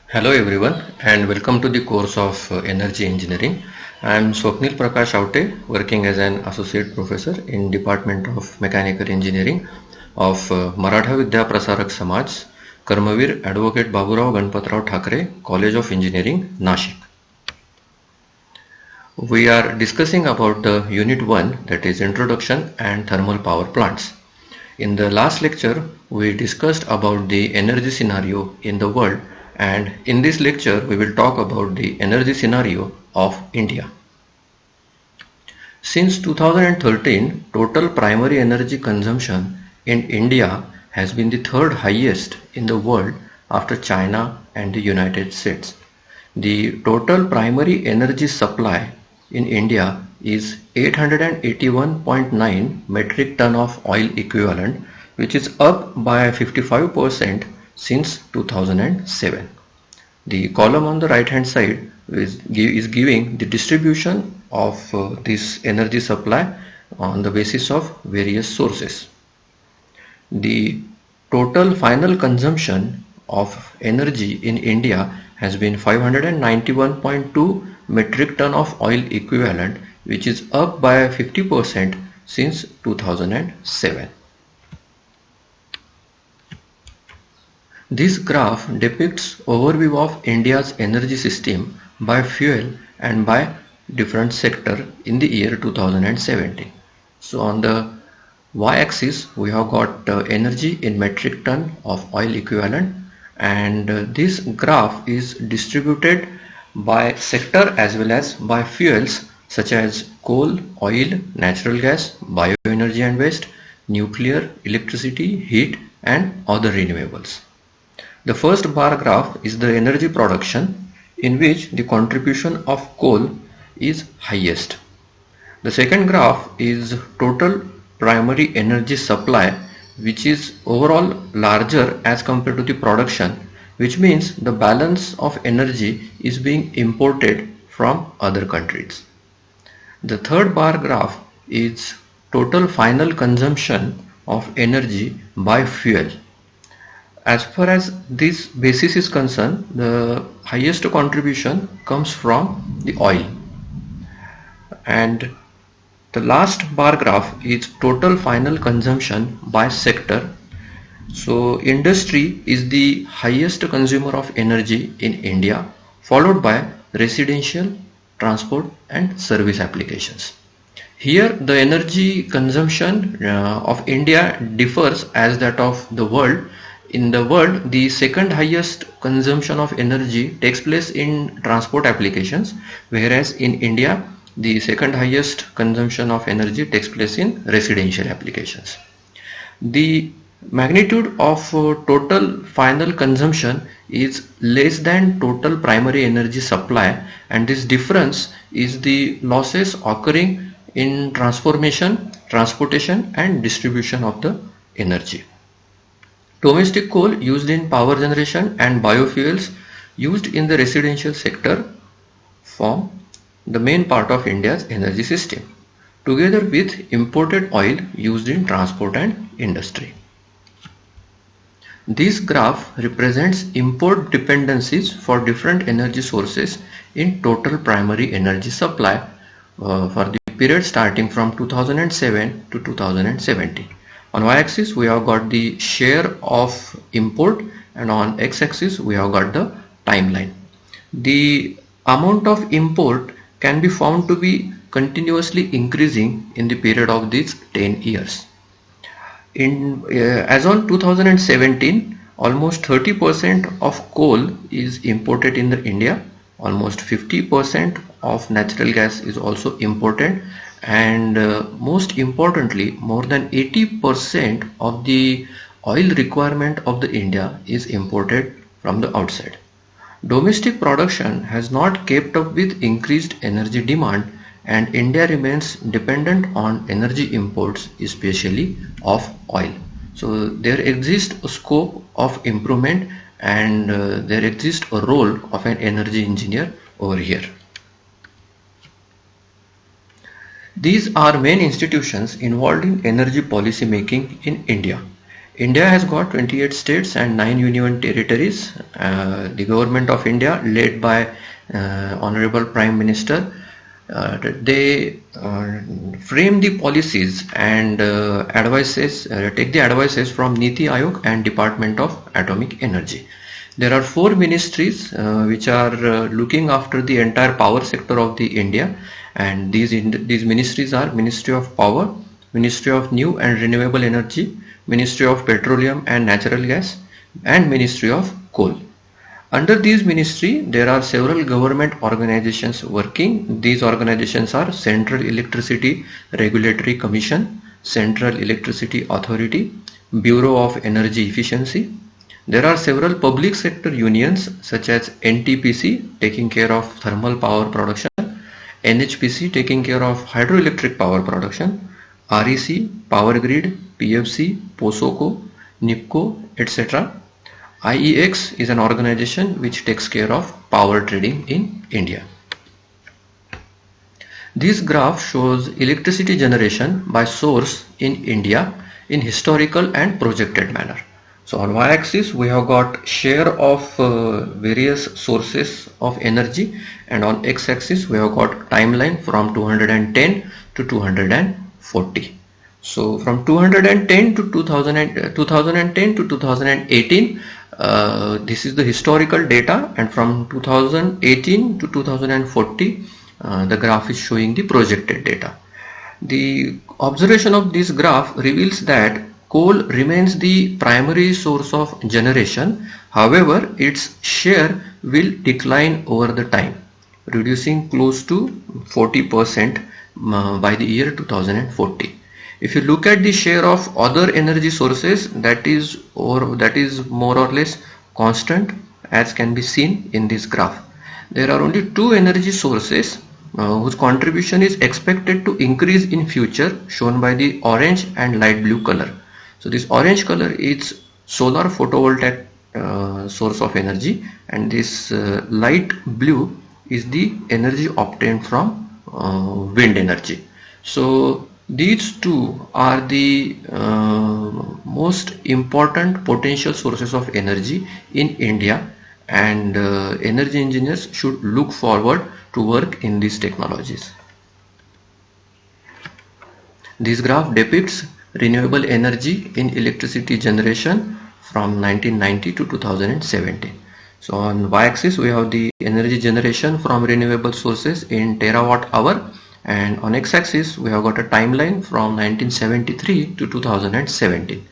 Hello everyone and welcome to the course of Energy Engineering. I am Swapnil Prakash Aute, working as an Associate Professor in Department of Mechanical Engineering of Maratha Vidya Prasarak Samaj, Karmavir Advocate Baburao Ganpatrao Thakre, College of Engineering, Nashik. We are discussing about the Unit 1, that is Introduction and Thermal Power Plants. In the last lecture, we discussed about the energy scenario in the world, and in this lecture we will talk about the energy scenario of India. Since 2013, total primary energy consumption in India has been the third highest in the world after China and the United States. The total primary energy supply in India is 881.9 metric ton of oil equivalent, which is up by 55% since 2007. The column on the right hand side is giving the distribution of this energy supply on the basis of various sources. The total final consumption of energy in India has been 591.2 metric ton of oil equivalent, which is up by 50% since 2007. This graph depicts overview of India's energy system by fuel and by different sector in the year 2017. So on the y-axis we have got energy in metric ton of oil equivalent, and this graph is distributed by sector as well as by fuels such as coal, oil, natural gas, bioenergy and waste, nuclear, electricity, heat and other renewables. The first bar graph is the energy production, in which the contribution of coal is highest. The second graph is total primary energy supply, which is overall larger as compared to the production, which means the balance of energy is being imported from other countries. The third bar graph is total final consumption of energy by fuel. As far as this basis is concerned, the highest contribution comes from the oil, and the last bar graph is total final consumption by sector. So industry is the highest consumer of energy in India, followed by residential, transport and service applications. Here the energy consumption of India differs as that of the world. In the world, the second highest consumption of energy takes place in transport applications, whereas in India the second highest consumption of energy takes place in residential applications. The magnitude of total final consumption is less than total primary energy supply, and this difference is the losses occurring in transformation, transportation and distribution of the energy. Domestic coal used in power generation and biofuels used in the residential sector form the main part of India's energy system, together with imported oil used in transport and industry. This graph represents import dependencies for different energy sources in total primary energy supply for the period starting from 2007 to 2017. On y-axis we have got the share of import, and on x-axis we have got the timeline. The amount of import can be found to be continuously increasing in the period of these 10 years. As on 2017, almost 30% of coal is imported in India, almost 50% of natural gas is also imported, and most importantly, more than 80% of the oil requirement of the India is imported from the outside. Domestic production has not kept up with increased energy demand, and India remains dependent on energy imports, especially of oil. So there exists a scope of improvement, and there exists a role of an energy engineer over here. These are main institutions involved in energy policy making in India. India has got 28 states and 9 union territories. The government of India, led by Honorable Prime Minister, they frame the policies and take the advices from Niti Aayog and Department of Atomic Energy. There are 4 ministries which are looking after the entire power sector of the India, and these ministries are Ministry of Power, Ministry of New and Renewable Energy, Ministry of Petroleum and Natural Gas, and Ministry of Coal. Under these ministry, there are several government organizations working. These organizations are Central Electricity Regulatory Commission, Central Electricity Authority, Bureau of Energy Efficiency. There are several public sector unions such as NTPC, taking care of thermal power production, NHPC, taking care of hydroelectric power production, REC, Power Grid, PFC, POSOCO, NIPCO, etc. IEX is an organization which takes care of power trading in India. This graph shows electricity generation by source in India in historical and projected manner. So on y-axis we have got share of various sources of energy, and on x-axis we have got timeline from 210 to 240. So from 2010 to 2018, this is the historical data, and from 2018 to 2040, the graph is showing the projected data. The observation of this graph reveals that coal remains the primary source of generation. However, its share will decline over the time, reducing close to 40% by the year 2040. If you look at the share of other energy sources, that is more or less constant, as can be seen in this graph. There are only 2 energy sources whose contribution is expected to increase in future, shown by the orange and light blue color. So this orange color is solar photovoltaic source of energy, and this light blue is the energy obtained from wind energy. So these two are the most important potential sources of energy in India, and energy engineers should look forward to work in these technologies. This graph depicts renewable energy in electricity generation from 1990 to 2017. So on y-axis we have the energy generation from renewable sources in terawatt hour, and on x-axis we have got a timeline from 1973 to 2017.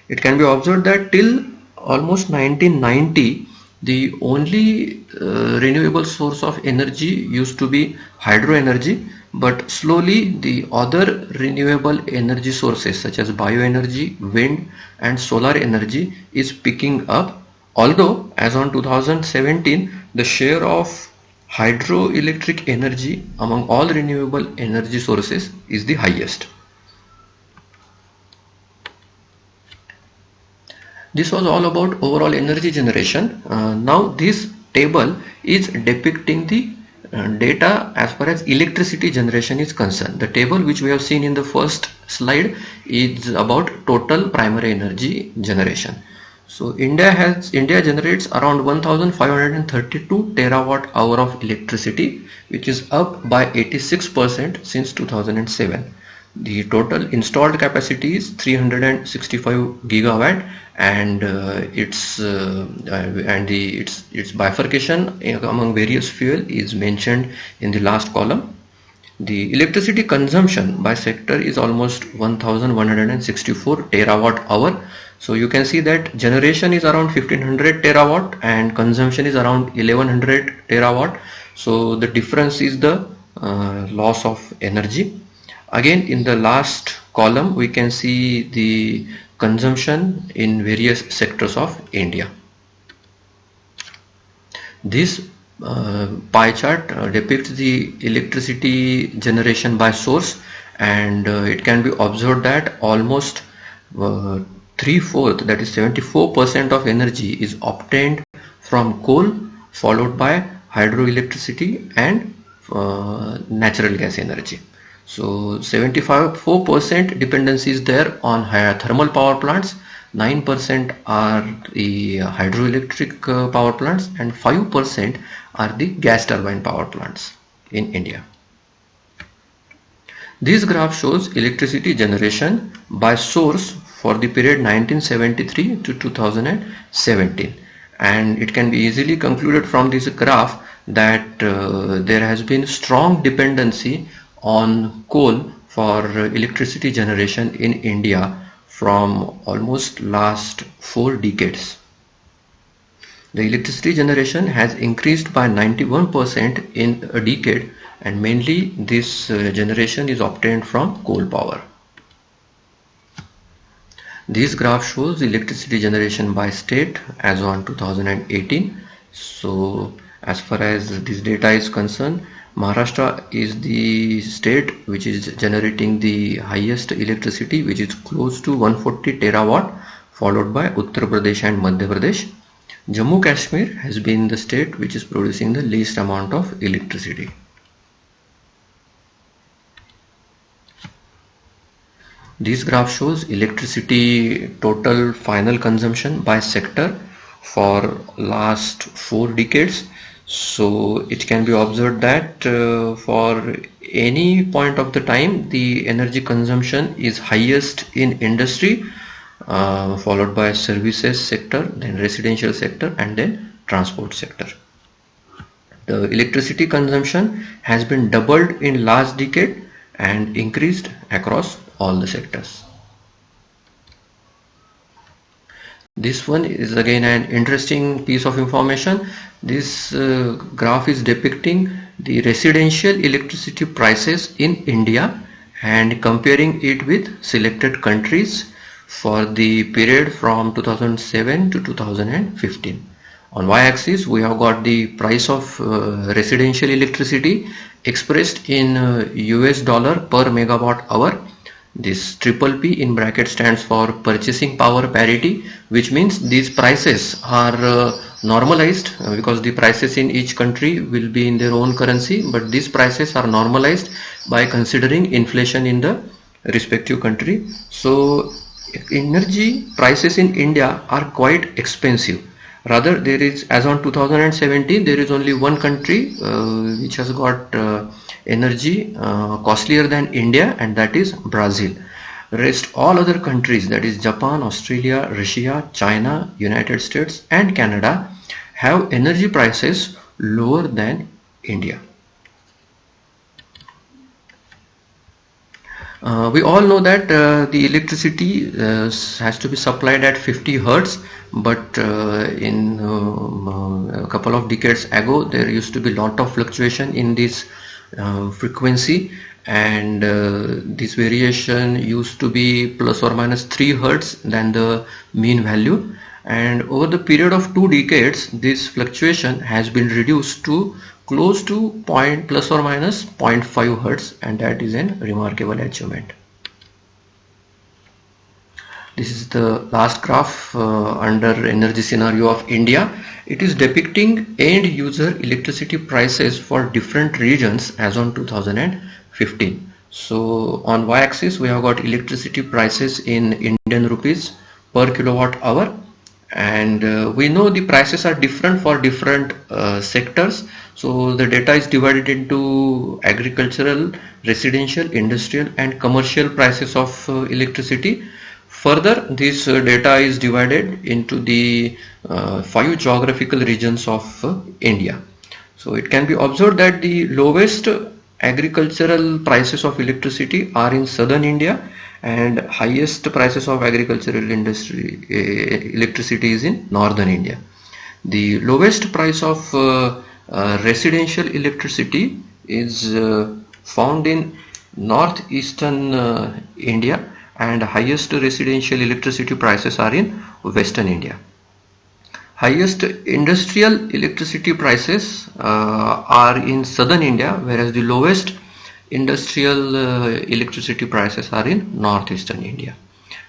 It can be observed that till almost 1990 the only renewable source of energy used to be hydro energy, but slowly the other renewable energy sources such as bioenergy, wind and solar energy is picking up, although as on 2017 the share of hydroelectric energy among all renewable energy sources is the highest. This was all about overall energy generation. Now this table is depicting the data as far as electricity generation is concerned. The table which we have seen in the first slide is about total primary energy generation. So India generates around 1532 terawatt hour of electricity, which is up by 86% since 2007. The total installed capacity is 365 gigawatt, and its bifurcation among various fuel is mentioned in the last column. The electricity consumption by sector is almost 1164 terawatt hour. So you can see that generation is around 1500 terawatt and consumption is around 1100 terawatt. So the difference is the loss of energy. Again, in the last column we can see the consumption in various sectors of India. This pie chart depicts the electricity generation by source, and it can be observed that almost 3/4, that is 74% of energy is obtained from coal, followed by hydroelectricity and natural gas energy. So 74% dependency is there on thermal power plants, 9% are the hydroelectric power plants, and 5% are the gas turbine power plants in India. This graph shows electricity generation by source for the period 1973 to 2017, and it can be easily concluded from this graph that there has been strong dependency on coal for electricity generation in India from almost last 4 decades. The electricity generation has increased by 91% in a decade, and mainly this generation is obtained from coal power. This graph shows electricity generation by state as on 2018. So as far as this data is concerned, Maharashtra is the state which is generating the highest electricity, which is close to 140 terawatt, followed by Uttar Pradesh and Madhya Pradesh. Jammu Kashmir has been the state which is producing the least amount of electricity. This graph shows electricity total final consumption by sector for last 4 decades. So it can be observed that for any point of the time, the energy consumption is highest in industry, followed by services sector, then residential sector, and then transport sector. The electricity consumption has been doubled in last decade and increased across all the sectors. This one is again an interesting piece of information. This graph is depicting the residential electricity prices in India and comparing it with selected countries for the period from 2007 to 2015. On y-axis we have got the price of residential electricity expressed in US dollar per megawatt hour. This triple P in bracket stands for purchasing power parity, which means these prices are normalized because the prices in each country will be in their own currency, but these prices are normalized by considering inflation in the respective country. So energy prices in India are quite expensive. Rather, there is, as on 2017, there is only one country which has got energy costlier than India, and that is Brazil. Rest all other countries, that is Japan, Australia, Russia, China, United States and Canada, have energy prices lower than India. We all know that the electricity has to be supplied at 50 Hertz, but in a couple of decades ago there used to be lot of fluctuation in this frequency, and this variation used to be plus or minus 3 Hertz than the mean value, and over the period of 2 decades this fluctuation has been reduced to close to plus or minus 0.5 Hertz, and that is a remarkable achievement. This is the last graph under energy scenario of India. It is depicting end user electricity prices for different regions as on 2015. So on y-axis we have got electricity prices in Indian rupees per kilowatt hour, and we know the prices are different for different sectors. So the data is divided into agricultural, residential, industrial and commercial prices of electricity. Further, this data is divided into the 5 geographical regions of India. So it can be observed that the lowest agricultural prices of electricity are in southern India, and highest prices of agricultural electricity is in northern India. The lowest price of residential electricity is found in northeastern India, and highest residential electricity prices are in western India. Highest industrial electricity prices are in southern India, whereas the lowest industrial electricity prices are in northeastern India.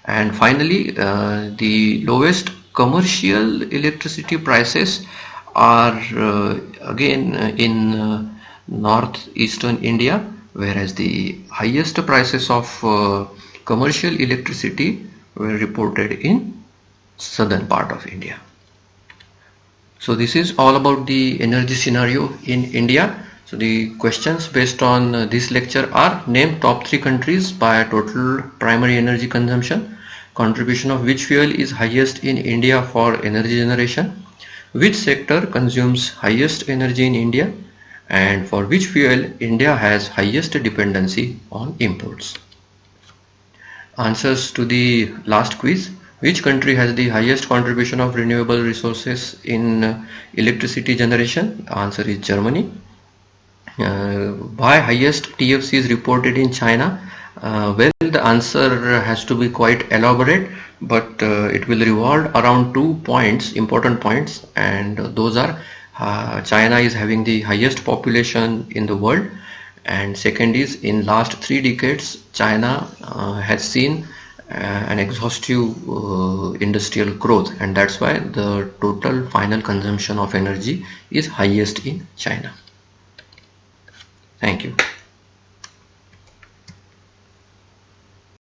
And finally, the lowest commercial electricity prices are again in northeastern India, whereas the highest prices of commercial electricity were reported in southern part of India. So this is all about the energy scenario in India. So the questions based on this lecture are: name top 3 countries by total primary energy consumption, contribution of which fuel is highest in India for energy generation, which sector consumes highest energy in India, and for which fuel India has highest dependency on imports. Answers to the last quiz: which country has the highest contribution of renewable resources in electricity generation? The answer is Germany. Why highest TFC is reported in China? Well, the answer has to be quite elaborate, but it will revolve around 2 points, important points, and those are China is having the highest population in the world, and second is in last 3 decades China has seen an exhaustive industrial growth, and that's why the total final consumption of energy is highest in China. Thank you.